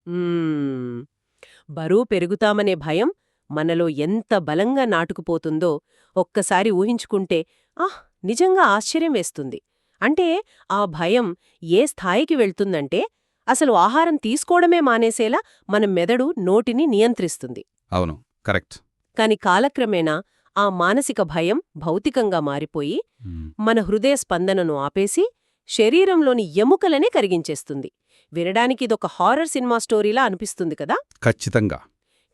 మ్మ్. బరువు పెరుగుతామనే భయం మనలో ఎంత బలంగా నాటుకుపోతుందో ఒక్కసారి ఊహించుకుంటే ఆహ్ నిజంగా ఆశ్చర్యం వేస్తుంది. అంటే ఆ భయం ఏ స్థాయికి వెళ్తుందంటే అసలు ఆహారం తీసుకోవడమే మానేసేలా మన మెదడు నోటిని నియంత్రిస్తుంది. అవును, కరెక్ట్. కాని కాలక్రమేణా ఆ మానసిక భయం భౌతికంగా మారిపోయి మ్మ్. మన హృదయ స్పందనను ఆపేసి శరీరంలోని ఎముకలనే కరిగించేస్తుంది. వినడానికి ఇదొక హారర్ సినిమా స్టోరీలా అనిపిస్తుంది కదా. ఖచ్చితంగా.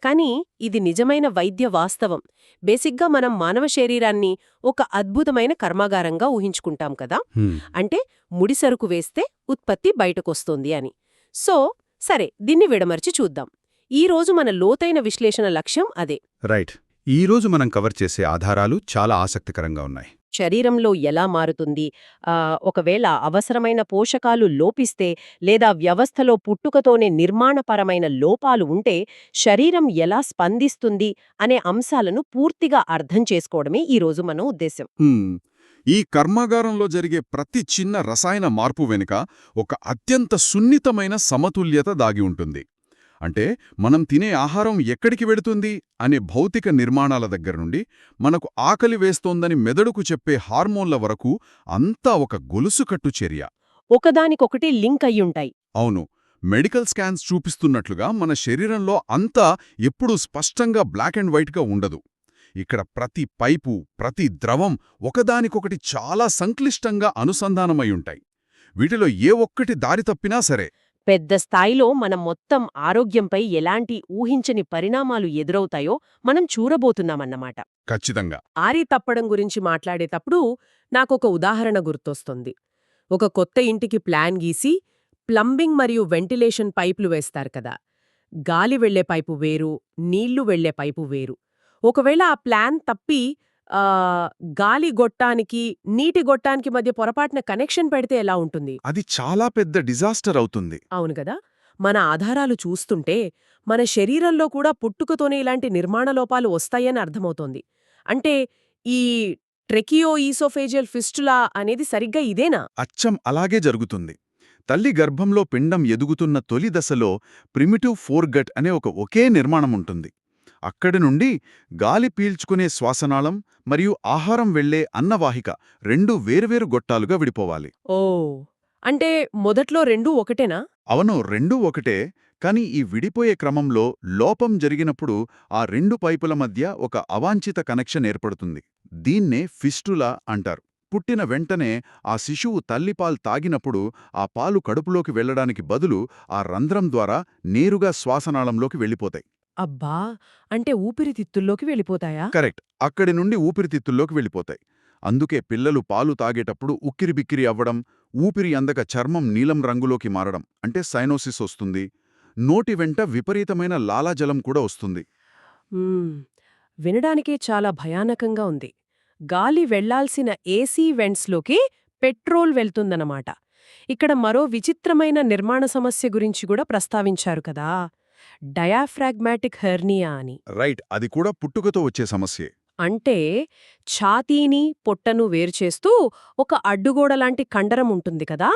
కానీ ఇది నిజమైన వైద్య వాస్తవం. బేసిగ్గా మనం మానవ శరీరాన్ని ఒక అద్భుతమైన కర్మాగారంగా ఊహించుకుంటాం కదా. హ్మ్. అంటే ముడిసరుకు వేస్తే ఉత్పత్తి బయటకొస్తోంది అని. సో సరే, దీన్ని విడమర్చి చూద్దాం. ఈ రోజు మన లోతైన విశ్లేషణ లక్ష్యం అదే. రైట్. ఈరోజు మనం కవర్ చేసే ఆధారాలు చాలా ఆసక్తికరంగా ఉన్నాయి. శరీరంలో ఎలా మారుతుంది, ఒకవేళ అవసరమైన పోషకాలు లోపిస్తే లేదా వ్యవస్థలో పుట్టుకతోనే నిర్మాణపరమైన లోపాలు ఉంటే శరీరం ఎలా స్పందిస్తుంది అనే అంశాలను పూర్తిగా అర్థం చేసుకోవడమే ఈరోజు మన ఉద్దేశం. ఈ కర్మాగారంలో జరిగే ప్రతి చిన్న రసాయన మార్పు వెనుక ఒక అత్యంత సున్నితమైన సమతుల్యత దాగి ఉంటుంది. అంటే మనం తినే ఆహారం ఎక్కడికి వెడుతుంది అనే భౌతిక నిర్మాణాల దగ్గర నుండి మనకు ఆకలి వేస్తోందని మెదడుకు చెప్పే హార్మోన్ల వరకు అంతా ఒక గొలుసుకట్టు చర్య. ఒకదానికొకటి లింక్ అయ్యుంటాయి. అవును, మెడికల్ స్కాన్స్ చూపిస్తున్నట్లుగా మన శరీరంలో అంతా ఎప్పుడూ స్పష్టంగా బ్లాక్ అండ్ వైట్గా ఉండదు. ఇక్కడ ప్రతి పైపు, ప్రతి ద్రవం ఒకదానికొకటి చాలా సంక్లిష్టంగా అనుసంధానమయ్యుంటాయి. వీటిలో ఏ ఒక్కటి దారి తప్పినా సరే పెద్ద స్థాయిలో మన మొత్తం ఆరోగ్యంపై ఎలాంటి ఊహించని పరిణామాలు ఎదురవుతాయో మనం చూడబోతున్నామన్నమాట. ఖచ్చితంగా. ఆరి తప్పడం గురించి మాట్లాడేటప్పుడు నాకొక ఉదాహరణ గుర్తొస్తుంది. ఒక కొత్త ఇంటికి ప్లాన్ గీసి ప్లంబింగ్ మరియు వెంటిలేషన్ పైపులు వేస్తారు కదా. గాలి వెళ్లే పైపు వేరు, నీళ్లు వెళ్లే పైపు వేరు. ఒకవేళ ఆ ప్లాన్ తప్పి గాలి గొట్టానికి నీటి గొట్టానికి మధ్య పొరపాటున కనెక్షన్ పెడితే ఎలా ఉంటుంది? అది చాలా పెద్ద డిజాస్టర్ అవుతుంది. అవును గదా. మన ఆధారాలు చూస్తుంటే మన శరీరంలో కూడా పుట్టుకతోనే ఇలాంటి నిర్మాణ లోపాలు వస్తాయని అర్థమవుతోంది. అంటే ఈ ట్రెకియోఈసోఫేజియల్ ఫిస్టులా అనేది సరిగ్గా ఇదేనా? అచ్చం అలాగే జరుగుతుంది. తల్లి గర్భంలో పిండం ఎదుగుతున్న తొలి దశలో ప్రిమిటివ్ ఫోర్గట్ అనే ఒకే నిర్మాణముంటుంది. అక్కడి నుండి గాలి పీల్చుకునే శ్వాసనాళం మరియు ఆహారం వెళ్లే అన్నవాహిక రెండూ వేర్వేరు గొట్టాలుగా విడిపోవాలి. ఓ, అంటే మొదట్లో రెండూ ఒకటేనా? అవును, రెండూ ఒకటే. కాని ఈ విడిపోయే క్రమంలో లోపం జరిగినప్పుడు ఆ రెండు పైపుల మధ్య ఒక అవాంఛిత కనెక్షన్ ఏర్పడుతుంది. దీన్నే ఫిస్టులా అంటారు. పుట్టిన వెంటనే ఆ శిశువు తల్లిపాలు తాగినప్పుడు ఆ పాలు కడుపులోకి వెళ్లడానికి బదులు ఆ రంధ్రం ద్వారా నేరుగా శ్వాసనాళంలోకి వెళ్ళిపోతాయి. అబ్బా, అంటే ఊపిరితిత్తుల్లోకి వెళ్ళిపోతాయా? కరెక్ట్, అక్కడి నుండి ఊపిరితిత్తుల్లోకి వెళ్ళిపోతాయి. అందుకే పిల్లలు పాలు తాగేటప్పుడు ఉక్కిరిబిక్కిరి అవ్వడం, ఊపిరి అందక చర్మం నీలం రంగులోకి మారడం అంటే సైనోసిస్ వస్తుంది. నోటి వెంట విపరీతమైన లాలాజలం కూడా వస్తుంది. వినడానికే చాలా భయానకంగా ఉంది. గాలి వెళ్లాల్సిన ఏసీ వెంట్స్లోకి పెట్రోల్ వెళ్తుందన్నమాట. ఇక్కడ మరో విచిత్రమైన నిర్మాణ సమస్య గురించి కూడా ప్రస్తావించారు కదా, డయాఫ్రాగ్మాటిక్ హెర్నియా అని. రైట్, అది కూడా పుట్టుకతో వచ్చే సమస్యే. అంటే ఛాతీని పొట్టను వేరుచేస్తూ ఒక అడ్డుగోడలాంటి కండరం ఉంటుంది కదా,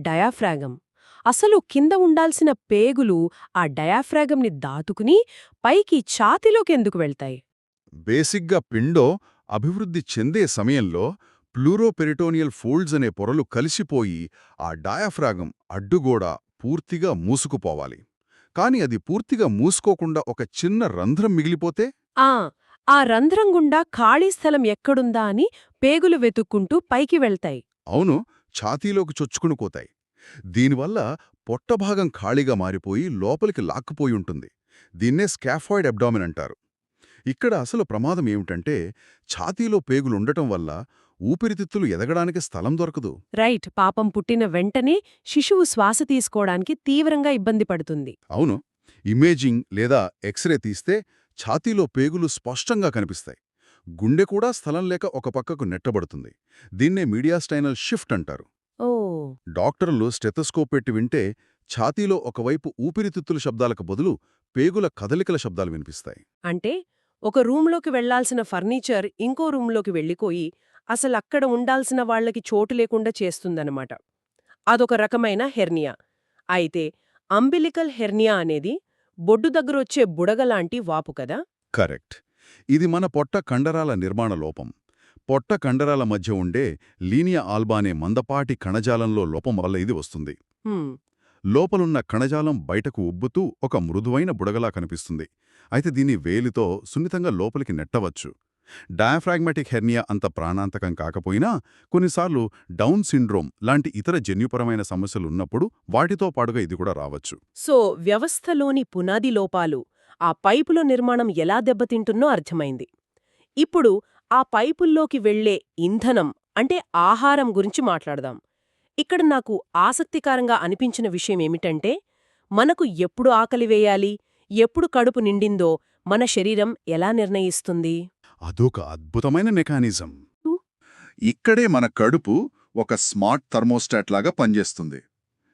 డయాఫ్రాగమ్. అసలు కింద ఉండాల్సిన పేగులు ఆ డయాఫ్రాగమ్ని దాటుకుని పైకి ఛాతీలోకెందుకు వెళ్తాయి? బేసిగ్గా పిండో అభివృద్ధి చెందే సమయంలో ప్లూరోపెరిటోనియల్ ఫోల్డ్స్ అనే పొరలు కలిసిపోయి ఆ డయాఫ్రాగమ్ అడ్డుగోడ పూర్తిగా మూసుకుపోవాలి. కాని అది పూర్తిగా మూసుకోకుండా ఒక చిన్న రంధ్రం మిగిలిపోతే ఆ రంధ్రం గుండా ఖాళీ స్థలం ఎక్కడుందా అని పేగులు వెతుక్కుంటూ పైకి వెళ్తాయి. అవును, ఛాతీలోకి చొచ్చుకుని పోతాయి. దీనివల్ల పొట్టభాగం ఖాళీగా మారిపోయి లోపలికి లాక్కుపోయి ఉంటుంది. దీన్నే స్కాఫాయిడ్ అబ్డామిన్ అంటారు. ఇక్కడ అసలు ప్రమాదం ఏమిటంటే ఛాతీలో పేగులుండటం వల్ల ఊపిరితిత్తులు ఎదగడానికి స్థలం దొరకదు. రైట్, పాపం పుట్టిన వెంటనే శిశువు శ్వాస తీసుకోవడానికి తీవ్రంగా ఇబ్బంది పడుతుంది. అవును, ఇమేజింగ్ లేదా ఎక్స్రే తీస్తే ఛాతీలో పేగులు స్పష్టంగా కనిపిస్తాయి. గుండె కూడా స్థలం లేక ఒక పక్కకు నెట్టబడుతుంది. దీన్నే మీడియాస్టైనల్ షిఫ్ట్ అంటారు. ఓ, డాక్టర్లు స్టెథోస్కోప్ పెట్టి వింటే ఛాతీలో ఒకవైపు ఊపిరితిత్తుల శబ్దాలకు బదులు పేగుల కదలికల శబ్దాలు వినిపిస్తాయి. అంటే ఒక రూంలోకి వెళ్లాల్సిన ఫర్నిచర్ ఇంకో రూంలోకి వెళ్ళిపోయి అసలక్కడ ఉండాల్సిన వాళ్లకి చోటు లేకుండా చేస్తుందన్నమాట. అదొక రకమైన హెర్నియా. అయితే అంబిలికల్ హెర్నియా అనేది బొడ్డు దగ్గరొచ్చే బుడగలాంటి వాపు కదా? కరెక్ట్. ఇది మన పొట్ట కండరాల నిర్మాణ లోపం. పొట్ట కండరాల మధ్య ఉండే లీనియా ఆల్బా అనే మందపాటి కణజాలంలో లోపం వల్ల ఇది వస్తుంది. హ్మ్. లోపలున్న కణజాలం బయటకు ఉబ్బుతూ ఒక మృదువైన బుడగలా కనిపిస్తుంది. అయితే దీన్ని వేలితో సున్నితంగా లోపలికి నెట్టవచ్చు. డయాఫ్రాగ్మాటిక్ హెర్నియా అంత ప్రాణాంతకం కాకపోయినా కొన్నిసార్లు డౌన్ సిండ్రోమ్ లాంటి ఇతర జన్యుపరమైన సమస్యలున్నప్పుడు వాటితో పాటుగా ఇది కూడా రావచ్చు. సో వ్యవస్థలోని పునాది లోపాలు ఆ పైపుల నిర్మాణం ఎలా దెబ్బతింటున్నో అర్థమైంది. ఇప్పుడు ఆ పైపుల్లోకి వెళ్లే ఇంధనం అంటే ఆహారం గురించి మాట్లాడదాం. ఇక్కడ నాకు ఆసక్తికరంగా అనిపించిన విషయమేమిటంటే, మనకు ఎప్పుడు ఆకలి వేయాలి, ఎప్పుడు కడుపు నిండిందో మన శరీరం ఎలా నిర్ణయిస్తుంది? అదొక అద్భుతమైన మెకానిజం. ఊ. ఇక్కడే మన కడుపు ఒక స్మార్ట్ థర్మోస్టాట్ లాగా పనిచేస్తుంది.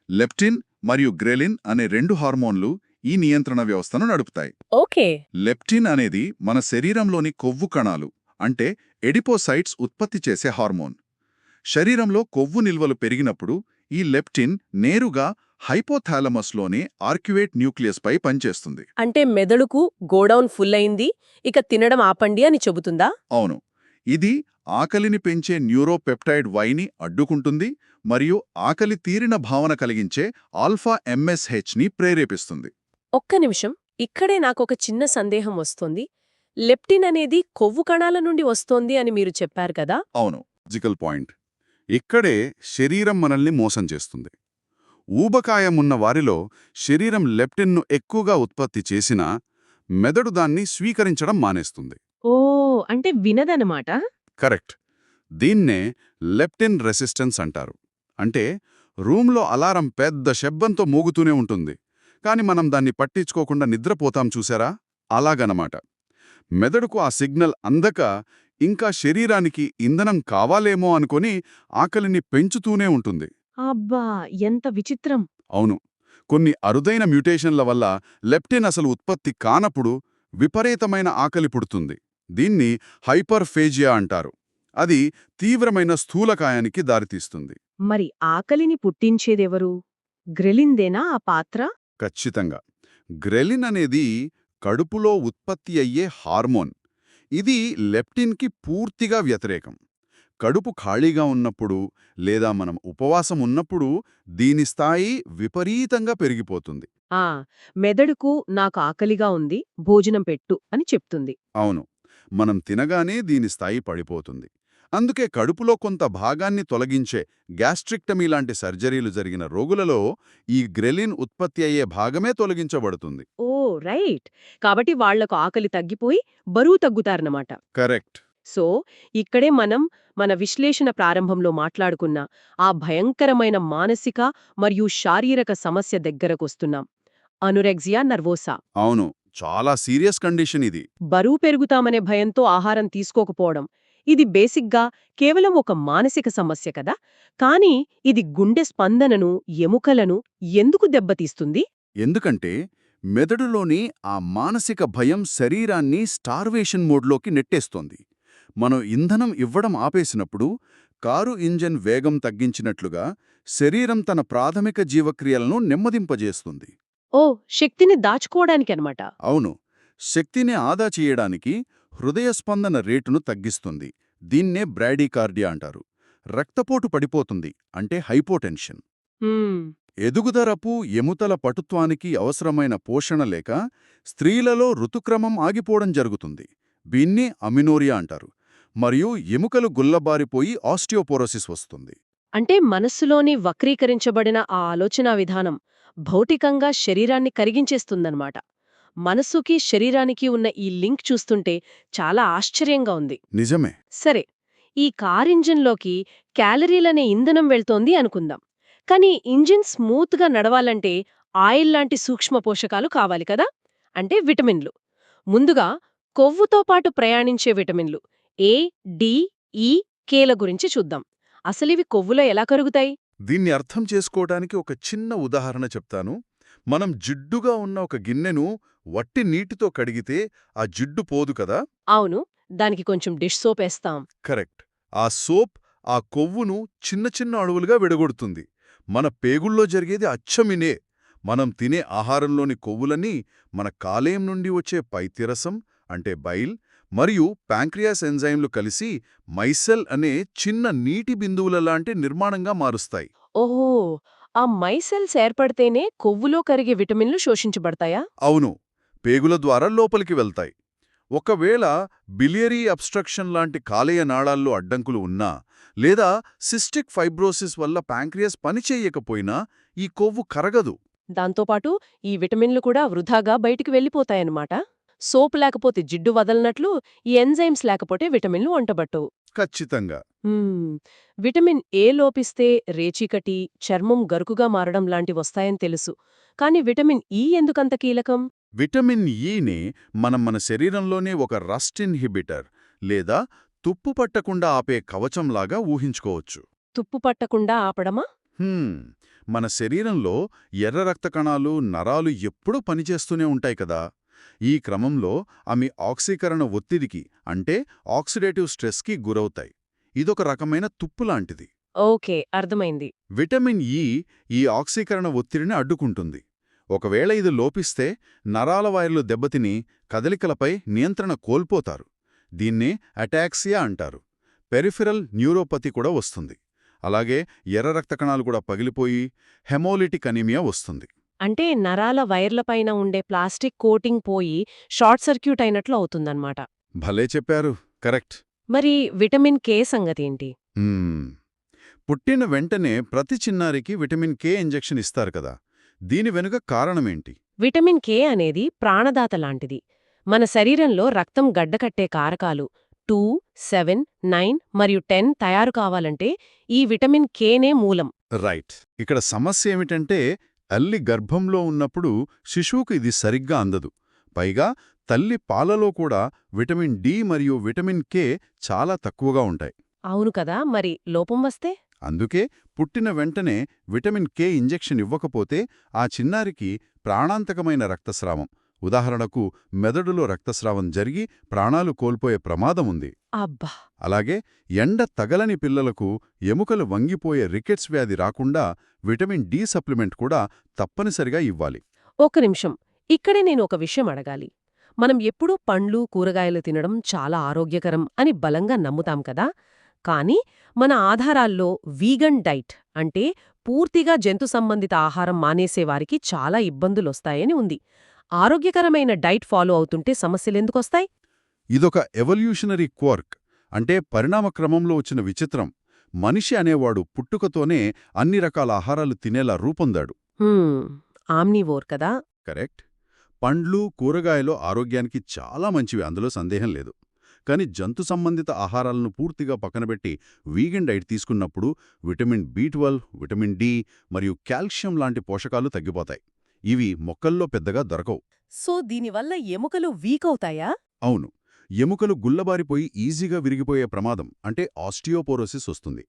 లెప్టిన్ మరియు గ్రెలిన్ అనే 2 హార్మోన్లు ఈ నియంత్రణ వ్యవస్థను నడుపుతాయి. ఓకే. లెప్టిన్ అనేది మన శరీరంలోని కొవ్వు కణాలు అంటే ఎడిపోసైట్స్ ఉత్పత్తి చేసే హార్మోన్. శరీరంలో కొవ్వు నిల్వలు పెరిగినప్పుడు ఈ లెప్టిన్ నేరుగా హైపోథాలమస్లోని ఆర్క్యువేట్ న్యూక్లియస్పై పనిచేస్తుంది. అంటే మెదడుకు గోడౌన్ ఫుల్ అయింది, ఇక తినడం ఆపండి అని చెబుతుందా? అవును, ఇది ఆకలిని పెంచే న్యూరోపెప్టైడ్ వైని అడ్డుకుంటుంది మరియు ఆకలి తీరిన భావన కలిగించే ఆల్ఫా ఎంఎస్హెచ్ని ప్రేరేపిస్తుంది. ఒక్క నిమిషం, ఇక్కడే నాకొక చిన్న సందేహం వస్తోంది. లెప్టిన్ అనేది కొవ్వు కణాల నుండి వస్తోంది అని మీరు చెప్పారు కదా? అవును, జికల్ పాయింట్. ఇక్కడే శరీరం మనల్ని మోసం చేస్తుంది. ఊబకాయమున్న వారిలో శరీరం లెప్టిన్ను ఎక్కువగా ఉత్పత్తి చేసినా మెదడు దాన్ని స్వీకరించడం మానేస్తుంది. ఓ, అంటే వినదనమాట. కరెక్ట్. దీన్నే లెప్టిన్ రెసిస్టెన్స్ అంటారు. అంటే రూంలో అలారం పెద్ద శబ్దంతో మోగుతూనే ఉంటుంది, కాని మనం దాన్ని పట్టించుకోకుండా నిద్రపోతాం చూసారా, అలాగనమాట. మెదడుకు ఆ సిగ్నల్ అందక ఇంకా శరీరానికి ఇంధనం కావాలేమో అనుకొని ఆకలిని పెంచుతూనే ఉంటుంది. అబ్బా, ఎంత విచిత్రం! అవును, కొన్ని అరుదైన మ్యూటేషన్ల వల్ల లెప్టిన్ అసలు ఉత్పత్తి కానప్పుడు విపరీతమైన ఆకలి పుడుతుంది. దీన్ని హైపర్ఫేజియా అంటారు. అది తీవ్రమైన స్థూలకాయానికి దారితీస్తుంది. మరి ఆకలిని పుట్టించేదెవరు? గ్రెలిందేనా ఆ పాత్ర? ఖచ్చితంగా. గ్రెలిన్ అనేది కడుపులో ఉత్పత్తి అయ్యే హార్మోన్. ఇది లెప్టిన్కి పూర్తిగా వ్యతిరేకం. కడుపు ఖాళీగా ఉన్నప్పుడు లేదా మనం ఉపవాసం ఉన్నప్పుడు దీని స్థాయి విపరీతంగా పెరిగిపోతుంది. ఆ, మెదడుకు నాకు ఆకలిగా ఉంది, భోజనం పెట్టు అని చెప్తుంది. అవును, మనం తినగానే దీని స్థాయి పడిపోతుంది. అందుకే కడుపులో కొంత భాగాన్ని తొలగించే గ్యాస్ట్రిక్టమీ లాంటి సర్జరీలు జరిగిన రోగులలో ఈ గ్రెలిన్ ఉత్పత్తి అయ్యే భాగమే తొలగించబడుతుంది. ఓ, రైట్. కాబట్టి వాళ్లకు ఆకలి తగ్గిపోయి బరువు తగ్గుతారన్నమాట. కరెక్ట్. సో ఇక్కడే మనం మన విశ్లేషణ ప్రారంభంలో మాట్లాడుకున్న ఆ భయంకరమైన మానసిక మరియు శారీరక సమస్య దగ్గరకొస్తున్నాం. అనురెక్సియా నర్వోసా. అవును, చాలా సీరియస్ కండిషన్ ఇది. బరువు పెరుగుతామనే భయంతో ఆహారం తీసుకోకపోవడం, ఇది బేసిక్గా కేవలం ఒక మానసిక సమస్య కదా? కానీ ఇది గుండె స్పందనను, ఎముకలను ఎందుకు దెబ్బతీస్తుంది? ఎందుకంటే మెదడులోని ఆ మానసిక భయం శరీరాన్ని స్టార్వేషన్ మోడ్లోకి నెట్టేస్తోంది. మనం ఇంధనం ఇవ్వడం ఆపేసినప్పుడు కారు ఇంజన్ వేగం తగ్గించినట్లుగా శరీరం తన ప్రాథమిక జీవక్రియలను నెమ్మదింపజేస్తుంది. ఓ, శక్తిని దాచుకోవడానికనమాట. అవును, శక్తిని ఆదా చేయడానికి హృదయ స్పందన రేటును తగ్గిస్తుంది. దీన్నే బ్రాడీకార్డియా అంటారు. రక్తపోటు పడిపోతుంది, అంటే హైపోటెన్షన్. ఎదుగుదరపు ఎముకల పటుత్వానికి అవసరమైన పోషణ లేక స్త్రీలలో ఋతుక్రమం ఆగిపోవడం జరుగుతుంది. దీన్ని అమినోరియా అంటారు. మరియు ఎముకలు గుల్లబారిపోయి ఆస్టియోపోరోసిస్ వస్తుంది. అంటే మనస్సులోని వక్రీకరించబడిన ఆ ఆలోచనా విధానం భౌతికంగా శరీరాన్ని కరిగించేస్తుందన్నమాట. మనస్సుకి శరీరానికి ఉన్న ఈ లింక్ చూస్తుంటే చాలా ఆశ్చర్యంగా ఉంది. నిజమే. సరే, ఈ కారింజిన్లోకి క్యాలరీలనే ఇంధనం వెళ్తోంది అనుకుందాం. కానీ ఇంజిన్ స్మూత్గా నడవాలంటే ఆయిల్ లాంటి సూక్ష్మ పోషకాలు కావాలి కదా, అంటే విటమిన్లు. ముందుగా కొవ్వుతో పాటు ప్రయాణించే విటమిన్లు ఏ, డి, ఈ, కేల గురించి చూద్దాం. అసలివి కొవ్వులో ఎలా కరుగుతాయి? దీన్ని అర్థం చేసుకోవడానికి ఒక చిన్న ఉదాహరణ చెప్తాను. మనం జిడ్డుగా ఉన్న ఒక గిన్నెను వట్టి నీటితో కడిగితే ఆ జిడ్డు పోదు కదా. అవును, దానికి కొంచెం డిష్ సోప్ వేస్తాం. కరెక్ట్. ఆ సోప్ ఆ కొవ్వును చిన్న చిన్న అణువులుగా విడగొడుతుంది. మన పేగుల్లో జరిగేది అచ్చమినే. మనం తినే ఆహారంలోని కొవ్వులన్నీ మన కాలేయం నుండి వచ్చే పైత్యరసం అంటే బైల్ మరియు ప్యాంక్రియాస్ ఎంజైమ్లు కలిసి మైసెల్ అనే చిన్న నీటి బిందువుల లాంటి నిర్మాణంగా మారుస్తాయి. ఓహో! ఆ మైసెల్స్ ఏర్పడితేనే కొవ్వులో కరిగే విటమిన్లు శోషించబడతాయా? అవును, పేగుల ద్వారా లోపలికి వెళ్తాయి. ఒకవేళ బిలియరీ అబ్స్ట్రక్షన్ లాంటి కాలేయ నాళాల్లో అడ్డంకులు ఉన్నా లేదా సిస్టిక్ ఫైబ్రోసిస్ వల్ల ప్యాంక్రియాస్ పనిచేయకపోయినా ఈ కొవ్వు కరగదు. దాంతోపాటు ఈ విటమిన్లు కూడా వృధాగా బయటికి వెళ్ళిపోతాయన్నమాట. సోపు లేకపోతే జిడ్డు వదలనట్లు ఈ ఎంజైమ్స్ లేకపోతే విటమిన్లు వంటబట్టవు. ఖచ్చితంగా. విటమిన్ ఏ లోపిస్తే రేచీకటి, చర్మం గరుకుగా మారడం లాంటివొస్తాయని తెలుసు. కాని విటమిన్ ఈ ఎందుకంత కీలకం? విటమిన్ ఈని మన శరీరంలోనే ఒక రస్ట్ ఇన్హిబిటర్ లేదా తుప్పు పట్టకుండా ఆపే కవచంలాగా ఊహించుకోవచ్చు. తుప్పు పట్టకుండా ఆపడమా? హ్మ్, మన శరీరంలో ఎర్ర రక్త కణాలు, నరాలు ఎప్పుడూ పనిచేస్తూనే ఉంటాయి కదా. ఈ క్రమంలో అవి ఆక్సీకరణ ఒత్తిడికి అంటే ఆక్సిడేటివ్ స్ట్రెస్కి గురవుతాయి. ఇదొక రకమైన తుప్పులాంటిది. ఓకే, అర్థమైంది. విటమిన్ ఈ ఆక్సీకరణ ఒత్తిడిని అడ్డుకుంటుంది. ఒకవేళ ఇది లోపిస్తే నరాల వైర్లు దెబ్బతిని కదలికలపై నియంత్రణ కోల్పోతారు. దీన్నే అటాక్సియా అంటారు. పెరిఫెరల్ న్యూరోపతి కూడా వస్తుంది. అలాగే ఎర్ర రక్త కణాలు కూడా పగిలిపోయి హెమోలిటిక్ అనీమియా వస్తుంది. అంటే నరాల వైర్లపైన ఉండే ప్లాస్టిక్ కోటింగ్ పోయి షార్ట్ సర్క్యూట్ అయినట్లు అవుతుందన్నమాట. భలే చెప్పారు, కరెక్ట్. మరి విటమిన్ కే సంగతేంటి? పుట్టిన వెంటనే ప్రతి చిన్నారికి విటమిన్ కే ఇంజెక్షన్ ఇస్తారు కదా. దీని వెనుక కారణమేంటి? విటమిన్ కే అనేది ప్రాణదాత లాంటిది. మన శరీరంలో రక్తం గడ్డకట్టే కారకాలు 2, 7, 9 మరియు 10 తయారు కావాలంటే ఈ విటమిన్ కేనే మూలం. రైట్. ఇక్కడ సమస్య ఏమిటంటే తల్లి గర్భంలో ఉన్నప్పుడు శిశువుకు ఇది సరిగ్గా అందదు. పైగా తల్లి పాలలో కూడా విటమిన్ డి మరియు విటమిన్ కే చాలా తక్కువగా ఉంటాయి. అవును కదా, మరి లోపం వస్తే? అందుకే పుట్టిన వెంటనే విటమిన్ కే ఇంజెక్షన్ ఇవ్వకపోతే ఆ చిన్నారికి ప్రాణాంతకమైన రక్తస్రావం, ఉదాహరణకు మెదడులో రక్తస్రావం జరిగి ప్రాణాలు కోల్పోయే ప్రమాదముంది. అబ్బా! అలాగే ఎండ తగలని పిల్లలకు ఎముకలు వంగిపోయే రికెట్స్ వ్యాధి రాకుండా విటమిన్ డి సప్లిమెంట్ కూడా తప్పనిసరిగా ఇవ్వాలి. ఒక్క నిమిషం, ఇక్కడే నేను ఒక విషయం అడగాలి. మనం ఎప్పుడూ పండ్లు, కూరగాయలు తినడం చాలా ఆరోగ్యకరం అని బలంగా నమ్ముతాం కదా. కానీ మన ఆధారాల్లో వీగన్ డైట్ అంటే పూర్తిగా జంతు సంబంధిత ఆహారం మానేసేవారికి చాలా ఇబ్బందులొస్తాయని ఉంది. ఆరోగ్యకరమైన డైట్ ఫాలో అవుతుంటే సమస్యలెందుకొస్తాయి? ఇదొక ఎవల్యూషనరీ క్వర్క్, అంటే పరిణామ క్రమంలో వచ్చిన విచిత్రం. మనిషి అనేవాడు పుట్టుకతోనే అన్ని రకాల ఆహారాలు తినేలా రూపొందాడు. ఆమ్నివోర్ కదా. కరెక్ట్. పండ్లు, కూరగాయలు ఆరోగ్యానికి చాలా మంచివి, అందులో సందేహం లేదు. కాని జంతు సంబంధిత ఆహారాలను పూర్తిగా పక్కనబెట్టి వీగన్ డైట్ తీసుకున్నప్పుడు విటమిన్ బి12, విటమిన్ డి మరియు కాల్షియం లాంటి పోషకాలు తగ్గిపోతాయి. ఇవి మొక్కల్లో పెద్దగా దొరకవు. సో దీనివల్ల ఎముకలు వీక్ అవుతాయా? అవును, ఎముకలు గుల్లబారిపోయి ఈజీగా విరిగిపోయే ప్రమాదం అంటే ఆస్టియోపోరోసిస్ వస్తుంది.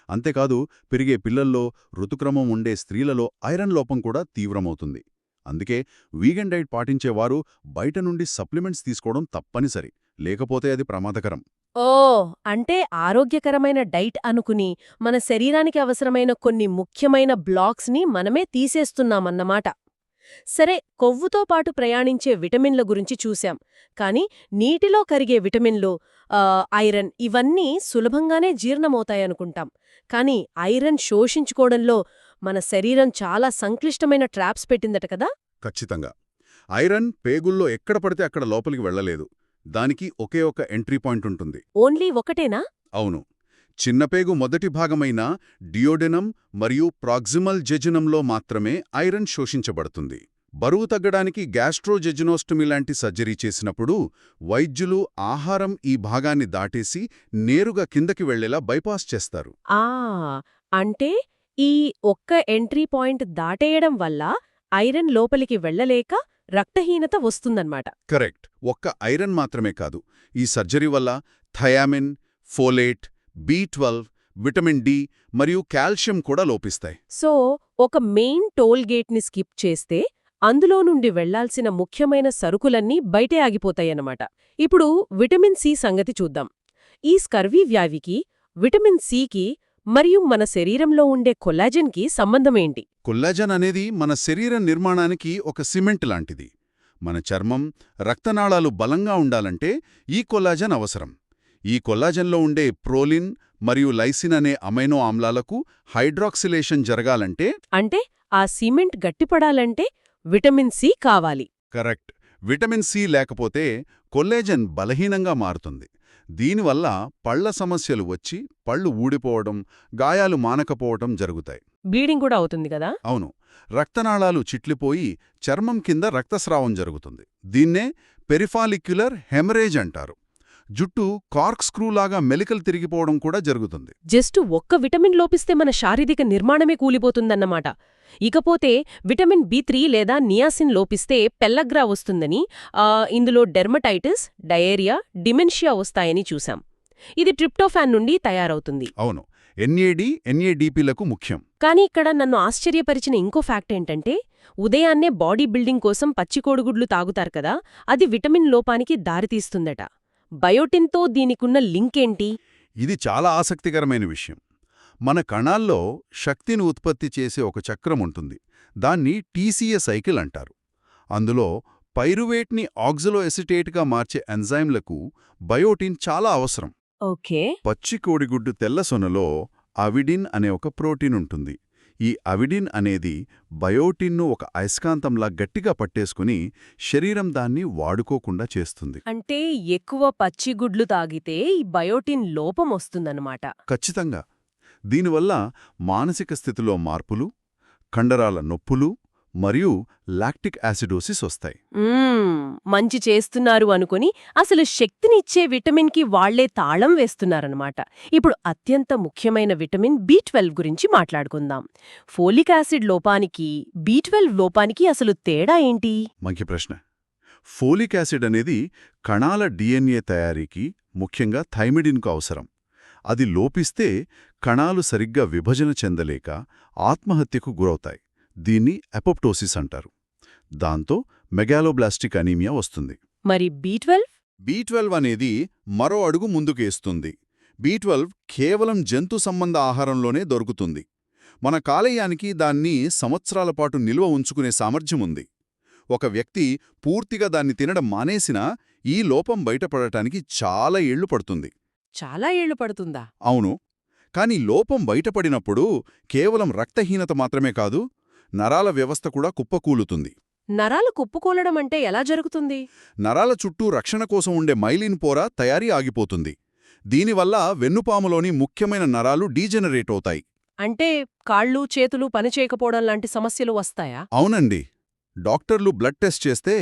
అంతేకాదు పెరిగే పిల్లల్లో, ఋతుక్రమం ఉండే స్త్రీలలో ఐరన్ లోపం కూడా తీవ్రమవుతుంది. అందుకే వీగన్ డైట్ పాటించేవారు బయట నుండి సప్లిమెంట్స్ తీసుకోవడం తప్పనిసరి, లేకపోతే అది ప్రమాదకరం. ఓ, అంటే ఆరోగ్యకరమైన డైట్ అనుకుని మన శరీరానికి అవసరమైన కొన్ని ముఖ్యమైన బ్లాక్స్ని మనమే తీసేస్తున్నామన్నమాట. సరే, కొవ్వుతో పాటు ప్రయాణించే విటమిన్ల గురించి చూశాం. కానీ నీటిలో కరిగే విటమిన్లు, ఐరన్ ఇవన్నీ సులభంగానే జీర్ణమవుతాయనుకుంటాం. కానీ ఐరన్ శోషించుకోవడంలో మన శరీరం చాలా సంక్లిష్టమైన ట్రాప్స్ పెట్టిందట కదా. ఖచ్చితంగా. ఐరన్ పేగుల్లో ఎక్కడ పడితే అక్కడ లోపలికి వెళ్లలేదు. దానికి ఒకే ఒక ఎంట్రీ పాయింట్ ఉంటుంది. ఓన్లీ ఒకటేనా? అవును. చిన్నపేగు మొదటి భాగమైన డియోడెనం మరియు ప్రాక్సిమల్ జెజినంలో మాత్రమే ఐరన్ శోషించబడుతుంది. బరువు తగ్గడానికి గ్యాస్ట్రోజెజినోస్టమీ లాంటి సర్జరీ చేసినప్పుడు వైద్యులు ఆహారం ఈ భాగాన్ని దాటేసి నేరుగా కిందకి వెళ్లేలా బైపాస్ చేస్తారు. అంటే ఈ ఒక్క ఎంట్రీ పాయింట్ దాటేయడం వల్ల ఐరన్ లోపలికి వెళ్లలేక రక్తహీనత వస్తుందన్నమాట. కరెక్ట్. ఒక్క ఐరన్ మాత్రమే కాదు, ఈ సర్జరీ వల్ల థయామిన్, ఫోలేట్, బి12, విటమిన్ డి మరియు కాల్షియం కూడా లోపిస్తాయి. సో ఒక మెయిన్ టోల్గేట్ని స్కిప్ చేస్తే అందులో నుండి వెళ్లాల్సిన ముఖ్యమైన సరుకులన్నీ బయటే ఆగిపోతాయన్నమాట. ఇప్పుడు విటమిన్ సి సంగతి చూద్దాం. ఈ స్కర్వీ వ్యాధికి విటమిన్ సికి మరియు మన శరీరంలో ఉండే కొల్లాజెన్కి సంబంధమేంటి? కొల్లాజెన్ అనేది మన శరీర నిర్మాణానికి ఒక సిమెంట్ లాంటిది. మన చర్మం, రక్తనాళాలు బలంగా ఉండాలంటే ఈ కొల్లాజెన్ అవసరం. ఈ కొల్లాజెన్లో ఉండే ప్రోలిన్ మరియు లైసిన్ అనే అమైనో ఆమ్లాలకు హైడ్రాక్సిలేషన్ జరగాలంటే అంటే ఆ సిమెంట్ గట్టిపడాలంటే విటమిన్ సి కావాలి. కరెక్ట్, విటమిన్ సి లేకపోతే కొల్లాజెన్ బలహీనంగా మారుతుంది. దీనివల్ల పళ్ల సమస్యలు వచ్చి పళ్ళు ఊడిపోవడం, గాయాలు మానకపోవటం జరుగుతాయి. బ్లీడింగ్ కూడా అవుతుంది కదా? అవును, రక్తనాళాలు చిట్లిపోయి చర్మం కింద రక్తస్రావం జరుగుతుంది. దీన్నే పెరిఫాలిక్యులర్ హెమరేజ్ అంటారు. జుట్టు కార్క్ స్క్రూలాగా మెలికలు తిరిగిపోవడం కూడా జరుగుతుంది. జస్ట్ ఒక్క విటమిన్ లోపిస్తే మన శారీరక నిర్మాణమే కూలిపోతుందన్నమాట. ఇకపోతే విటమిన్ బి3 లేదా నియాసిన్ లోపిస్తే పెల్లగ్రా వస్తుందని, ఇందులో డెర్మటైటిస్, డయేరియా, డిమెన్షియా వస్తాయని చూశాం. ఇది ట్రిప్టోఫాన్ నుండి తయారవుతుంది. అవును, ఎన్ఏడిపిలకు ముఖ్యం. కానీ ఇక్కడ నన్ను ఆశ్చర్యపరిచిన ఇంకో ఫ్యాక్ట్ ఏంటంటే, ఉదయాన్నే బాడీ బిల్డింగ్ కోసం పచ్చికోడిగుడ్లు తాగుతారు కదా, అది విటమిన్ లోపానికి దారితీస్తుందట. బయోటిన్తో దీనికున్న లింకేంటి? ఇది చాలా ఆసక్తికరమైన విషయం. మన కణాల్లో శక్తిని ఉత్పత్తి చేసే ఒక చక్రం ఉంటుంది. దాన్ని టీసీఏ సైకిల్ అంటారు. అందులో పైరువేట్ని ఆక్సలోఎసిటేట్గా మార్చే ఎంజైమ్లకు బయోటిన్ చాలా అవసరం. ఓకే. పచ్చి కోడిగుడ్డు తెల్ల సొనలో అవిడిన్ అనే ఒక ప్రోటీన్ ఉంటుంది. ఈ అవిడిన్ అనేది బయోటిన్ను ఒక అయస్కాంతంలా గట్టిగా పట్టేసుకుని శరీరం దాన్ని వాడుకోకుండా చేస్తుంది. అంటే ఎక్కువ పచ్చిగుడ్లు తాగితే ఈ బయోటిన్ లోపం వస్తుందన్నమాట. ఖచ్చితంగా. దీనివల్ల మానసిక స్థితిలో మార్పులు, కండరాల నొప్పులు మరియు లాక్టిక్ యాసిడోసిస్ వస్తాయి. మంచి చేస్తున్నారు అనుకుని అసలు శక్తినిచ్చే విటమిన్కి వాళ్లే తాళం వేస్తున్నారన్నమాట. ఇప్పుడు అత్యంత ముఖ్యమైన విటమిన్ బి12 గురించి మాట్లాడుకుందాం. ఫోలిక్ యాసిడ్ లోపానికి బి12 లోపానికి అసలు తేడా ఏంటి? మంచి ప్రశ్న. ఫోలిక్ యాసిడ్ అనేది కణాల డిఎన్ఏ తయారీకి, ముఖ్యంగా థైమిడిన్కు అవసరం. అది లోపిస్తే కణాలు సరిగ్గా విభజన చెందలేక ఆత్మహత్యకు గురవుతాయి. దీన్ని అపోప్టోసిస్ అంటారు. దాంతో మెగాలోబ్లాస్టిక్ అనీమియా వస్తుంది. మరి బి12 అనేది మరో అడుగు ముందుకేస్తుంది. బి12 కేవలం జంతు సంబంధ ఆహారంలోనే దొరుకుతుంది. మన కాలేయానికి దాన్ని సంవత్సరాల పాటు నిల్వ ఉంచుకునే సామర్థ్యముంది. ఒక వ్యక్తి పూర్తిగా దాన్ని తినడం మానేసినా ఈ లోపం బయటపడటానికి చాలా ఏళ్లు పడుతుంది. చాలా ఏళ్లు పడుతుందా? అవును. కాని లోపం బయటపడినప్పుడు కేవలం రక్తహీనత మాత్రమే కాదు, నరాల వ్యవస్థ కూడా కుప్పకూలుతుంది. నరాలు కుప్పకూలడం అంటే ఎలా జరుగుతుంది? నరాల చుట్టూ రక్షణ కోసం ఉండే మైలిన్ పోర తయారీ ఆగిపోతుంది. దీనివల్ల వెన్నుపాములోని ముఖ్యమైన నరాలు డీజెనరేట్ అవుతాయి. అంటే కాళ్ళు, చేతులు పనిచేయకపోవడం లాంటి సమస్యలు వస్తాయా? అవునండి. డాక్టర్లు బ్లడ్ టెస్ట్ చేస్తే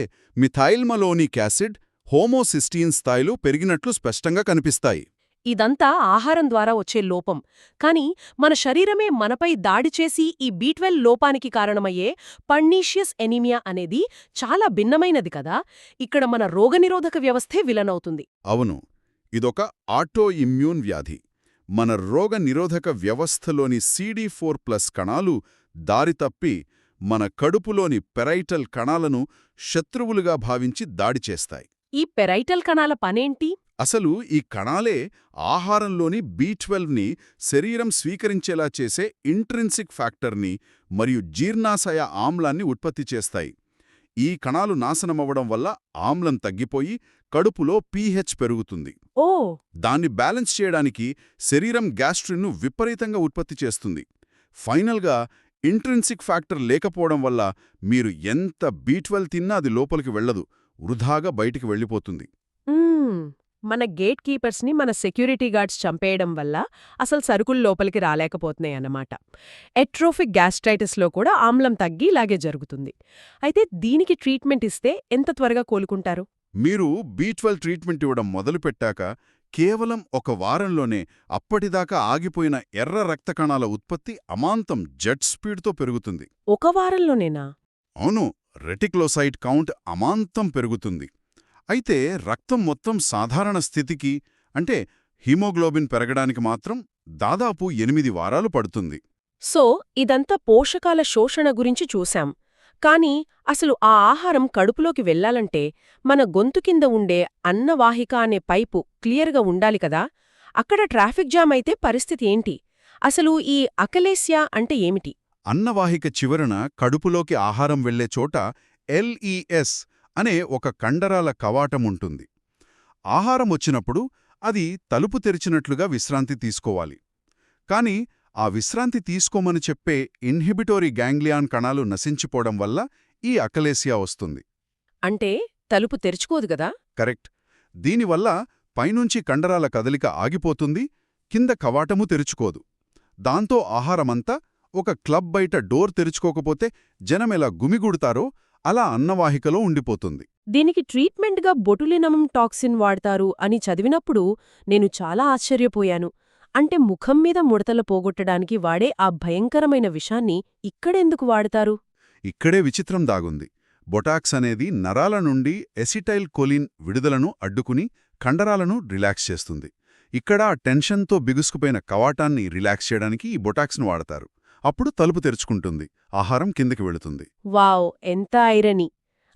మిథైల్మలోనిక్ యాసిడ్, హోమోసిస్టీన్ స్థాయిలు పెరిగినట్లు స్పష్టంగా కనిపిస్తాయి. ఇదంతా ఆహారం ద్వారా వచ్చే లోపం. కాని మన శరీరమే మనపై దాడి చేసి ఈ బి12 లోపానికి కారణమయ్యే పర్నీషియస్ ఎనీమియా అనేది చాలా భిన్నమైనది కదా. ఇక్కడ మన రోగనిరోధక వ్యవస్థే విలనవుతుంది. అవును, ఇదొక ఆటో ఇమ్యూన్ వ్యాధి. మన రోగనిరోధక వ్యవస్థలోని CD4+ కణాలు దారితప్పి మన కడుపులోని పెరైటల్ కణాలను శత్రువులుగా భావించి దాడి చేస్తాయి. ఈ పెరైటల్ కణాల పనేంటి? అసలు ఈ కణాలే ఆహారంలోని బి12ని శరీరం స్వీకరించేలా చేసే ఇంట్రిన్సిక్ ఫ్యాక్టర్ని మరియు జీర్ణాశయ ఆమ్లాన్ని ఉత్పత్తి చేస్తాయి. ఈ కణాలు నాశనమవ్వడం వల్ల ఆమ్లం తగ్గిపోయి కడుపులో pH పెరుగుతుంది. దాన్ని బ్యాలెన్స్ చేయడానికి శరీరం గ్యాస్ట్రిన్ను విపరీతంగా ఉత్పత్తి చేస్తుంది. ఫైనల్గా ఇంట్రిన్సిక్ ఫ్యాక్టర్ లేకపోవడం వల్ల మీరు ఎంత బి12 తిన్నా అది లోపలికి వెళ్లదు, వృధాగా బయటికి వెళ్ళిపోతుంది. మన గేట్ కీపర్స్ని మన సెక్యూరిటీ గార్డ్స్ చంపేయడం వల్ల అసలు సరుకులు లోపలికి రాలేకపోతున్నాయన్నమాట. ఎట్రోఫిక్ గ్యాస్ట్రైటిస్లో కూడా ఆమ్లం తగ్గి ఇలాగే జరుగుతుంది. అయితే దీనికి ట్రీట్మెంట్ ఇస్తే ఎంత త్వరగా కోలుకుంటారు? మీరు బి12 ట్రీట్మెంట్ ఇవ్వడం మొదలుపెట్టాక కేవలం ఒక వారంలోనే అప్పటిదాకా ఆగిపోయిన ఎర్ర రక్త కణాల ఉత్పత్తి అమాంతం జెట్ స్పీడ్తో పెరుగుతుంది. ఒక వారంలోనేనా? అవును, రెటిక్లోసైట్ కౌంట్ అమాంతం పెరుగుతుంది. అయితే రక్తం మొత్తం సాధారణ స్థితికి, అంటే హీమోగ్లోబిన్ పెరగడానికి మాత్రం దాదాపు 8 వారాలు పడుతుంది. సో ఇదంతా పోషకాల శోషణ గురించి చూశాం. కానీ అసలు ఆ ఆహారం కడుపులోకి వెళ్లాలంటే మన గొంతు కింద ఉండే అన్నవాహిక అనే పైపు క్లియర్గా ఉండాలి కదా. అక్కడ ట్రాఫిక్ జామ్ అయితే పరిస్థితి ఏంటి? అసలు ఈ అకలేసియా అంటే ఏమిటి? అన్నవాహిక చివరన కడుపులోకి ఆహారం వెళ్లే చోట LES అనే ఒక కండరాల కవాటముంటుంది. ఆహారం వచ్చినప్పుడు అది తలుపు తెరిచినట్లుగా విశ్రాంతి తీసుకోవాలి. కాని ఆ విశ్రాంతి తీసుకోమని చెప్పే ఇన్హిబిటోరీ గ్యాంగ్లియాన్ కణాలు నశించిపోవడం వల్ల ఈ అకలేసియా వస్తుంది. అంటే తలుపు తెరుచుకోదు గదా? కరెక్ట్. దీనివల్ల పైనుంచి కండరాల కదలిక ఆగిపోతుంది, కింద కవాటము తెరుచుకోదు. దాంతో ఆహారమంతా ఒక క్లబ్ బయట డోర్ తెరుచుకోకపోతే జనమెలా గుమిగూడుతారో అలా అన్నవాహికలో ఉండిపోతుంది. దీనికి ట్రీట్మెంట్గా బొటులినమ్ టాక్సిన్ వాడతారు అని చదివినప్పుడు నేను చాలా ఆశ్చర్యపోయాను. అంటే ముఖం మీద ముడతల పోగొట్టడానికి వాడే ఆ భయంకరమైన విషాన్ని ఇక్కడెందుకు వాడతారు? ఇక్కడే విచిత్రం దాగుంది. బొటాక్స్ అనేది నరాల నుండి ఎసిటైల్ కొలిన్ విడుదలను అడ్డుకుని కండరాలను రిలాక్స్ చేస్తుంది. ఇక్కడ ఆ టెన్షన్తో బిగుసుకుపోయిన కవాటాన్ని రిలాక్స్ చేయడానికి ఈ బొటాక్స్ను వాడతారు. అప్పుడు తలుపు తెరుచుకుంటుంది, ఆహారం కిందకి వెళుతుంది. వావ్, ఎంత ఐరనీ!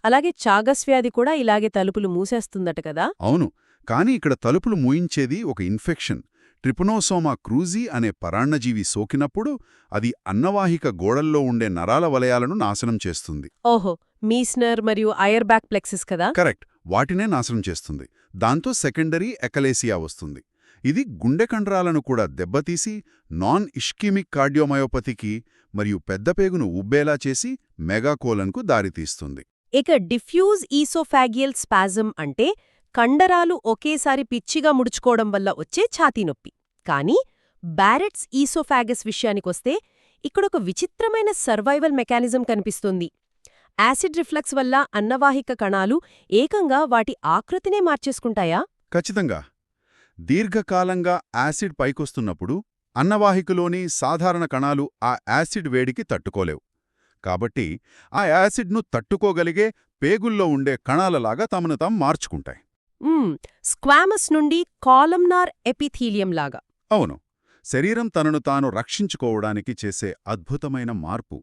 అలాగే చాగస్ వ్యాధి కూడా ఇలాగే తలుపులు మూసేస్తుందట కదా? అవును, కానీ ఇక్కడ తలుపులు మూయించేది ఒక ఇన్ఫెక్షన్. ట్రిపనోసోమా క్రూజీ అనే పరాన్నజీవి సోకినప్పుడు అది అన్నవాహిక గోడల్లో ఉండే నరాల వలయాలను నాశనం చేస్తుంది. ఓహో, మీస్నర్ మరియు ఐర్బ్యాక్ ప్లెక్సిస్ కదా? కరెక్ట్, వాటినే నాశనం చేస్తుంది. దాంతో సెకండరీ ఎకలేసియా వస్తుంది. ఇది గుండె కండరాలను కూడా దెబ్బతీసి నాన్ ఇష్కిమిక్ కార్డియోమయోపతికి మరియు పెద్దపేగును ఉబ్బేలా చేసి మెగాకోలన్కు దారితీస్తుంది. ఇక డిఫ్యూజ్ ఈసోఫాగియల్ స్పాజం అంటే కండరాలు ఒకేసారి పిచ్చిగా ముడుచుకోవడం వల్ల వచ్చే ఛాతీనొప్పి. కానీ బ్యారెట్స్ ఈసోఫాగస్ విషయానికొస్తే ఇక్కడొక విచిత్రమైన సర్వైవల్ మెకానిజం కనిపిస్తుంది. యాసిడ్ రిఫ్లక్స్ వల్ల అన్నవాహిక కణాలు ఏకంగా వాటి ఆకృతినే మార్చేసుకుంటాయా? ఖచ్చితంగా. దీర్ఘకాలంగా యాసిడ్ పైకొస్తున్నప్పుడు అన్నవాహికలోని సాధారణ కణాలు ఆ యాసిడ్ వేడికి తట్టుకోలేవు. కాబట్టి ఆ యాసిడ్ను తట్టుకోగలిగే పేగుల్లో ఉండే కణాలలాగా తమను తాము మార్చుకుంటాయి. స్క్వామస్ నుండి కాలమ్నార్ ఎపిథీలియం లాగా. అవును, శరీరం తనను తాను రక్షించుకోవడానికి చేసే అద్భుతమైన మార్పు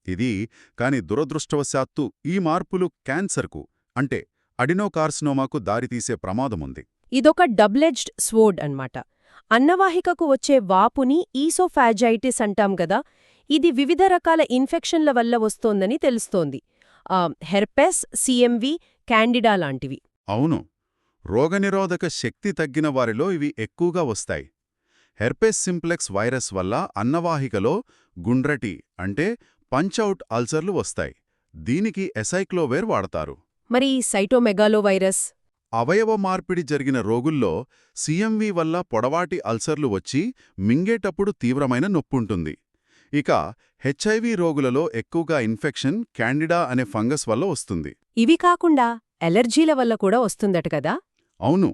ఇది. కాని దురదృష్టవశాత్తు ఈ మార్పులు క్యాన్సర్కు అంటే అడినోకార్సినోమాకు దారితీసే ప్రమాదముంది. ఇదొక డబుల్-ఎడ్జ్డ్ స్వోర్డ్ అన్నమాట. అన్నవాహికకు వచ్చే వాపుని ఈసోఫాజైటిస్ అంటాం గదా, ఇది వివిధ రకాల ఇన్ఫెక్షన్ల వల్ల వస్తోందని తెలుస్తోంది. హెర్పెస్, సిఎంవి, క్యాండిడా లాంటివి. అవును, రోగనిరోధక శక్తి తగ్గిన వారిలో ఇవి ఎక్కువగా వస్తాయి. హెర్పెస్ సింప్లెక్స్ వైరస్ వల్ల అన్నవాహికలో గుండ్రటి అంటే పంచ్అవుట్ అల్సర్లు వస్తాయి. దీనికి ఎసైక్లోవేర్ వాడతారు. మరి సైటోమెగాలోవైరస్? అవయవ మార్పిడి జరిగిన రోగుల్లో సిఎంవి వల్ల పొడవాటి అల్సర్లు వచ్చి మింగేటప్పుడు తీవ్రమైన నొప్పుంటుంది. ఇక హెచ్ఐవి రోగులలో ఎక్కువగా ఇన్ఫెక్షన్ క్యాండిడా అనే ఫంగస్ వల్ల వస్తుంది. ఇవి కాకుండా ఎలర్జీల వల్ల కూడా వస్తుందట కదా? అవును,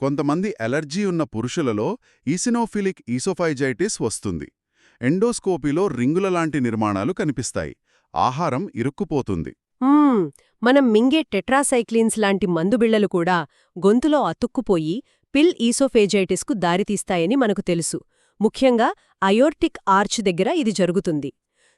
కొంతమంది ఎలర్జీ ఉన్న పురుషులలో ఈసినోఫిలిక్ ఈసోఫైజైటిస్ వస్తుంది. ఎండోస్కోపీలో రింగులలాంటి నిర్మాణాలు కనిపిస్తాయి. ఆహారం ఇరుక్కుపోతుంది. మనం మింగే టెట్రాసైక్లిన్స్ లాంటి మందుబిళ్లలు కూడా గొంతులో అతుక్కుపోయి పిల్ ఈసోఫేజైటిస్కు దారితీస్తాయని మనకు తెలుసు. ముఖ్యంగా అయోర్టిక్ ఆర్చ్ దగ్గర ఇది జరుగుతుంది.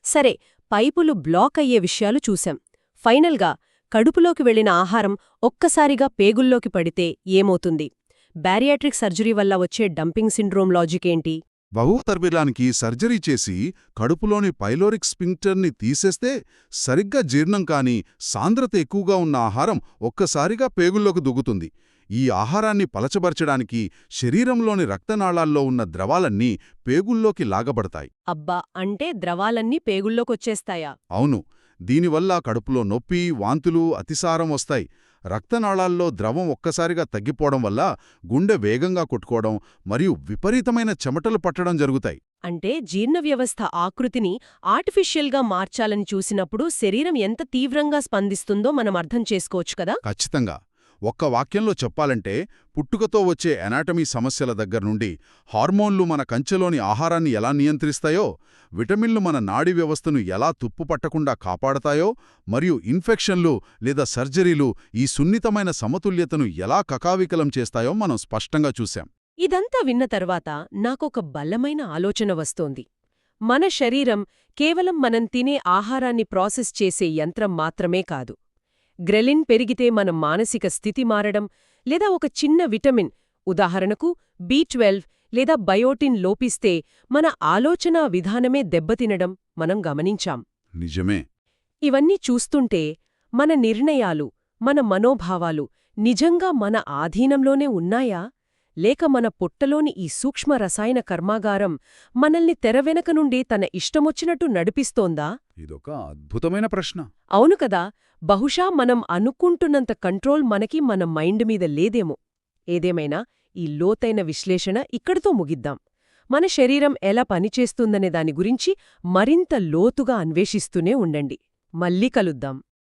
సరే, పైపులు బ్లాక్ అయ్యే విషయాలు చూశాం. ఫైనల్గా కడుపులోకి వెళ్లిన ఆహారం ఒక్కసారిగా పేగుల్లోకి పడితే ఏమవుతుంది? బ్యారియాట్రిక్ సర్జరీ వల్ల వచ్చే డంపింగ్ సిండ్రోమ్ లాజికేంటి? బహుతర్బిలానికి సర్జరీ చేసి కడుపులోని పైలోరిక్ స్పింక్టర్ని తీసేస్తే సరిగ్గా జీర్ణం కాని సాంద్రత ఎక్కువగా ఉన్న ఆహారం ఒక్కసారిగా పేగుల్లోకి దుగుతుంది. ఈ ఆహారాన్ని పలచబర్చడానికి శరీరంలోని రక్తనాళాల్లో ఉన్న ద్రవాలన్నీ పేగుల్లోకి లాగబడతాయి. అబ్బా, అంటే ద్రవాలన్నీ పేగుల్లోకొచ్చేస్తాయా? అవును, దీనివల్ల కడుపులో నొప్పి, వాంతులు, అతిసారం వస్తాయి. రక్తనాళాల్లో ద్రవం ఒక్కసారిగా తగ్గిపోవడం వల్ల గుండె వేగంగా కొట్టుకోవడం మరియు విపరీతమైన చెమటలు పట్టడం జరుగుతాయి. అంటే జీర్ణ వ్యవస్థ ఆకృతిని ఆర్టిఫిషియల్గా మార్చాలని చూసినప్పుడు శరీరం ఎంత తీవ్రంగా స్పందిస్తుందో మనం అర్థం చేసుకోవచ్చు కదా? ఖచ్చితంగా. ఒక్క వాక్యంలో చెప్పాలంటే పుట్టుకతో వచ్చే ఎనాటమీ సమస్యల దగ్గర్నుండి హార్మోన్లు మన కంచెలోని ఆహారాన్ని ఎలా నియంత్రిస్తాయో, విటమిన్లు మన నాడీ వ్యవస్థను ఎలా తుప్పుపట్టకుండా కాపాడతాయో, మరియు ఇన్ఫెక్షన్లు లేదా సర్జరీలు ఈ సున్నితమైన సమతుల్యతను ఎలా కకావికలం చేస్తాయో మనం స్పష్టంగా చూశాం. ఇదంతా విన్న తర్వాత నాకొక బలమైన ఆలోచన వస్తోంది. మన శరీరం కేవలం మనం తినే ఆహారాన్ని ప్రాసెస్ చేసే యంత్రం మాత్రమే కాదు. గ్రెలిన్ పెరిగితే మన మానసిక స్థితి మారడం, లేదా ఒక చిన్న విటమిన్, ఉదాహరణకు B12 లేదా బయోటిన్ లోపిస్తే మన ఆలోచనా విధానమే దెబ్బతినడం మనం గమనించాం. నిజమే. ఇవన్నీ చూస్తుంటే మన నిర్ణయాలు, మన మనోభావాలు నిజంగా మన ఆధీనంలోనే ఉన్నాయా? లేక మన పొట్టలోని ఈ సూక్ష్మ రసాయన కర్మాగారం మనల్ని తెరవెనక నుండి తన ఇష్టమొచ్చినట్టు నడిపిస్తోందా? ఇదొక అద్భుతమైన ప్రశ్న. అవును కదా, బహుశా మనం అనుకుంటున్నంత కంట్రోల్ మనకి మన మైండ్ మీద లేదేమో. ఏదేమైనా ఈ లోతైన విశ్లేషణ ఇక్కడితో ముగిద్దాం. మన శరీరం ఎలా పనిచేస్తుందనే దాని గురించి మరింత లోతుగా అన్వేషిస్తూనే ఉండండి. మళ్ళీ కలుద్దాం.